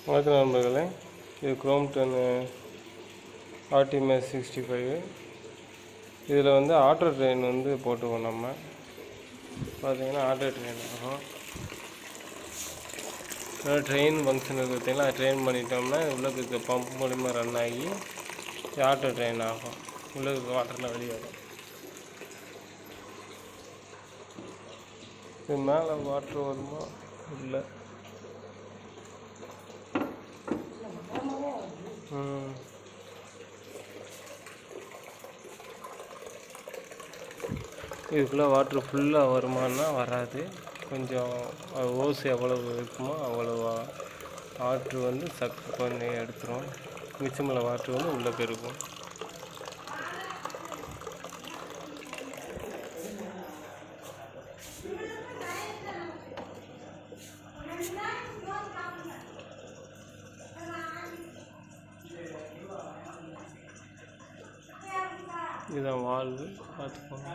வணக்கம் நண்பர்களே, இது Crompton RTMS 65. இதில் வந்து ஆட்டோ ட்ரெயின் வந்து போட்டுக்குவோம். நம்ம பார்த்தீங்கன்னா ஆட்டோ ட்ரெயின் ஆகும். ட்ரெயின் ஃபங்க்ஷன் இருக்குது பார்த்தீங்கன்னா, அது ட்ரெயின் பண்ணிட்டோம்னா உள்ளே இருக்க பம்ப் மூலிமா ரன் ஆகி ஆட்டோ ட்ரெயின் ஆகும். உள்ளே இருக்க வாட்டரில் வெளியாகும். இது மேலே வாட்டர் வருமா இல்லை? இதுக்குள்ளே வாட்ரு ஃபுல்லாக வருமானா வராது. கொஞ்சம் ஓஸ் எவ்வளவு இருக்குமோ அவ்வளோவா வாட்ரு வந்து சக் பண்ணி எடுத்துரும். மிச்சமுள்ள வாட்ரு வந்து உள்ளே போயிருக்கும். இதுதான் வால்வு பார்த்துக்கோங்க.